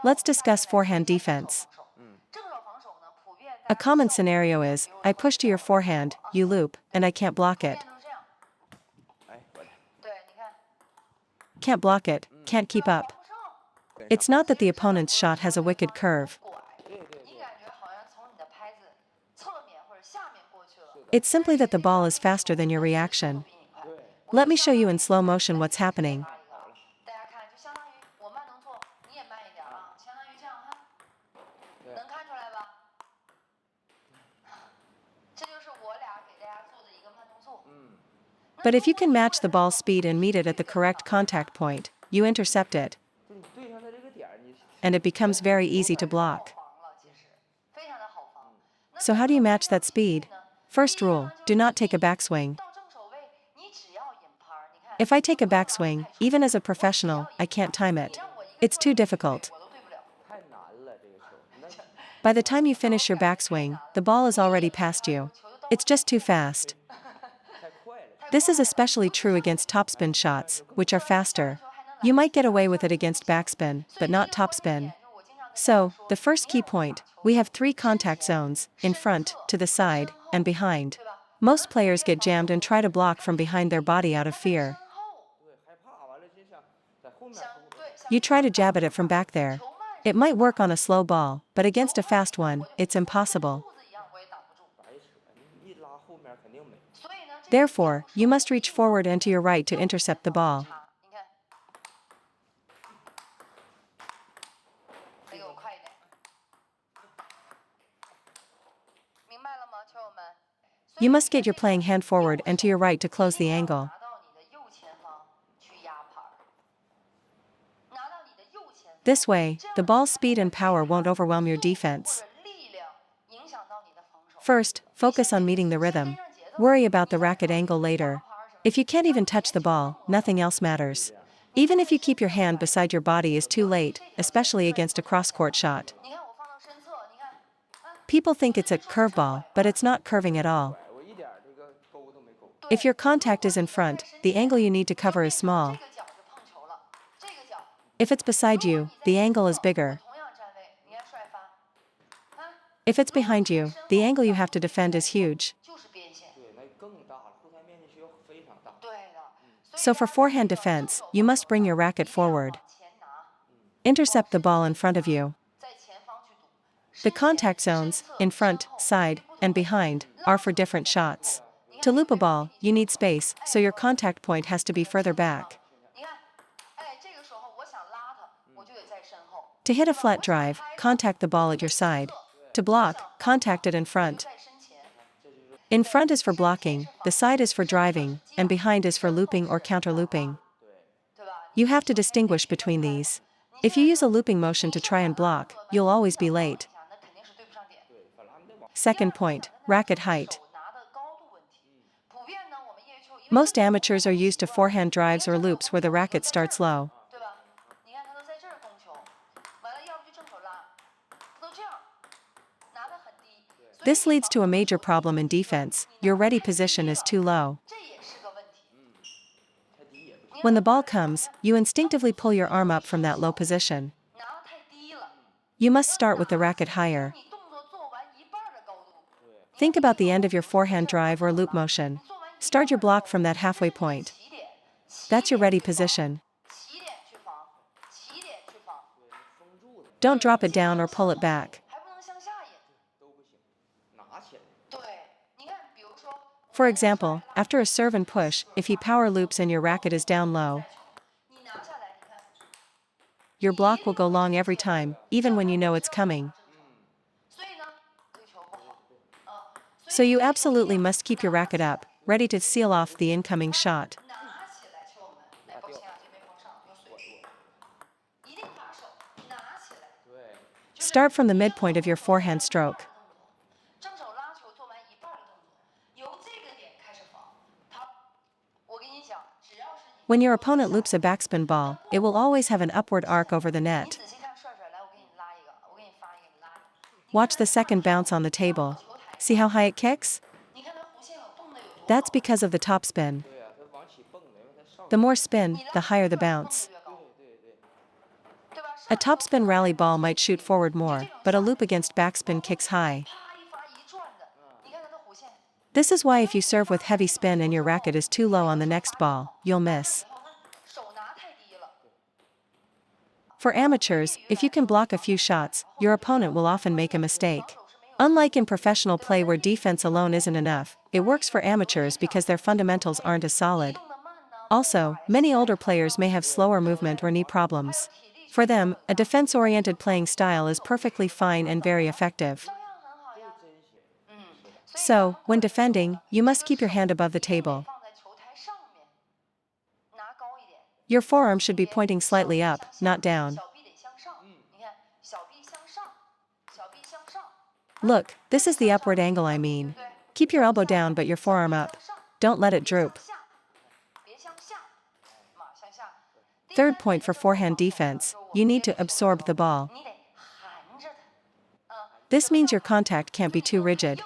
let's discuss forehand defense. A common scenario is, I push to your forehand, you loop, and I can't block it. Can't block it, can't keep up. It's not that the opponent's shot has a wicked curve. It's simply that the ball is faster than your reaction. Let me show you in slow motion what's happening. But if you can match the ball's speed and meet it at the correct contact point, you intercept it, and it becomes very easy to block. So how do you match that speed? First rule, do not take a backswing. If I take a backswing, even as a professional, I can't time it. It's too difficult. By the time you finish your backswing, the ball is already past you. It's just too fast. This is especially true against topspin shots, which are faster. You might get away with it against backspin, but not topspin. So, the first key point, we have 3 contact zones, in front, to the side, and behind. Most players get jammed and try to block from behind their body out of fear. You try to jab at it from back there. It might work on a slow ball, but against a fast one, it's impossible. Therefore, you must reach forward and to your right to intercept the ball. You must get your playing hand forward and to your right to close the angle. This way, the ball's speed and power won't overwhelm your defense. First, focus on meeting the rhythm. Worry about the racket angle later. If you can't even touch the ball, nothing else matters. Even if you keep your hand beside your body is too late, especially against a cross-court shot. People think it's a curveball, but it's not curving at all. If your contact is in front, the angle you need to cover is small. If it's beside you, the angle is bigger. If it's behind you, the angle you have to defend is huge. So for forehand defense, you must bring your racket forward. Intercept the ball in front of you. The contact zones, in front, side, and behind, are for different shots. To loop a ball, you need space, so your contact point has to be further back. To hit a flat drive, contact the ball at your side. To block, contact it in front. In front is for blocking, the side is for driving, and behind is for looping or counter-looping. You have to distinguish between these. If you use a looping motion to try and block, you'll always be late. Second point, racket height. Most amateurs are used to forehand drives or loops where the racket starts low. This leads to a major problem in defense. Your ready position is too low. When the ball comes, you instinctively pull your arm up from that low position. You must start with the racket higher. Think about the end of your forehand drive or loop motion. Start your block from that halfway point. That's your ready position. Don't drop it down or pull it back. For example, after a serve and push, if he power loops and your racket is down low, your block will go long every time, even when you know it's coming. So you absolutely must keep your racket up, ready to seal off the incoming shot. Start from the midpoint of your forehand stroke. When your opponent loops a backspin ball, it will always have an upward arc over the net. Watch the second bounce on the table. See how high it kicks? That's because of the topspin. The more spin, the higher the bounce. A topspin rally ball might shoot forward more, but a loop against backspin kicks high. This is why if you serve with heavy spin and your racket is too low on the next ball, you'll miss. For amateurs, if you can block a few shots, your opponent will often make a mistake. Unlike in professional play where defense alone isn't enough, it works for amateurs because their fundamentals aren't as solid. Also, many older players may have slower movement or knee problems. For them, a defense-oriented playing style is perfectly fine and very effective. So, when defending, you must keep your hand above the table. Your forearm should be pointing slightly up, not down. Look, this is the upward angle I mean. Keep your elbow down but your forearm up. Don't let it droop. Third point for forehand defense, you need to absorb the ball. This means your contact can't be too rigid.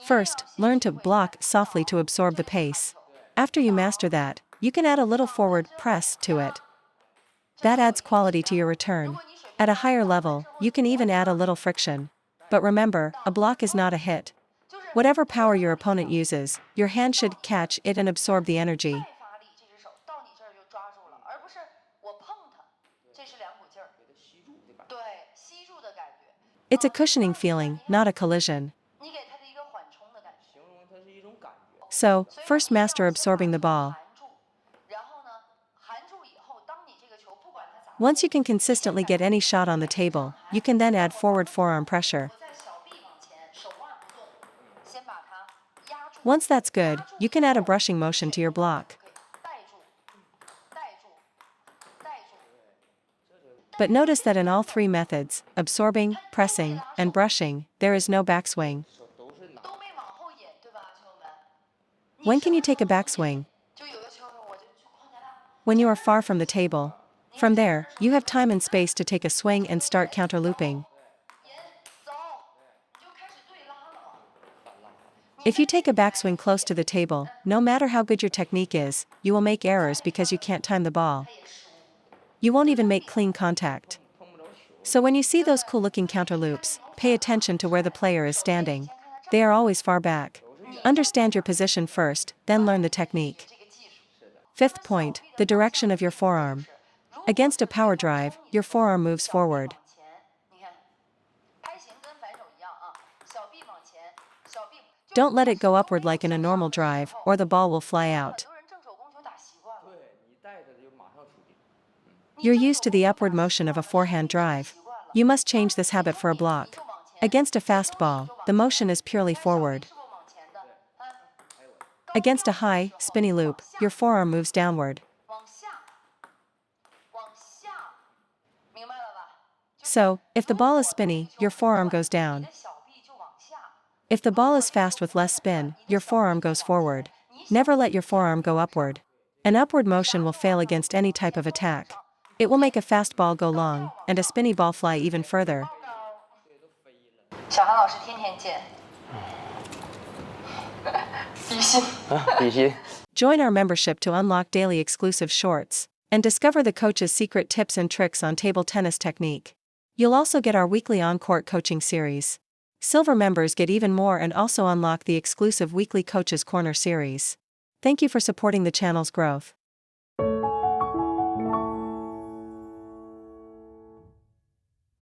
First, learn to block softly to absorb the pace. After you master that, you can add a little forward press to it. That adds quality to your return. At a higher level, you can even add a little friction. But remember, a block is not a hit. Whatever power your opponent uses, your hand should catch it and absorb the energy. It's a cushioning feeling, not a collision. So, first master absorbing the ball. Once you can consistently get any shot on the table, you can then add forward forearm pressure. Once that's good, you can add a brushing motion to your block. But notice that in all three methods, absorbing, pressing, and brushing, there is no backswing. When can you take a backswing? When you are far from the table. From there, you have time and space to take a swing and start counterlooping. If you take a backswing close to the table, no matter how good your technique is, you will make errors because you can't time the ball. You won't even make clean contact. So when you see those cool-looking counterloops, pay attention to where the player is standing. They are always far back. Understand your position first, then learn the technique. Fifth point, the direction of your forearm. Against a power drive, your forearm moves forward. Don't let it go upward like in a normal drive, or the ball will fly out. You're used to the upward motion of a forehand drive. You must change this habit for a block. Against a fast ball, the motion is purely forward. Against a high, spinny loop, your forearm moves downward. So, if the ball is spinny, your forearm goes down. If the ball is fast with less spin, your forearm goes forward. Never let your forearm go upward. An upward motion will fail against any type of attack. It will make a fast ball go long, and a spinny ball fly even further. Join our membership to unlock daily exclusive shorts, and discover the coach's secret tips and tricks on table tennis technique. You'll also get our weekly on-court coaching series. Silver members get even more and also unlock the exclusive weekly Coach's Corner series. Thank you for supporting the channel's growth.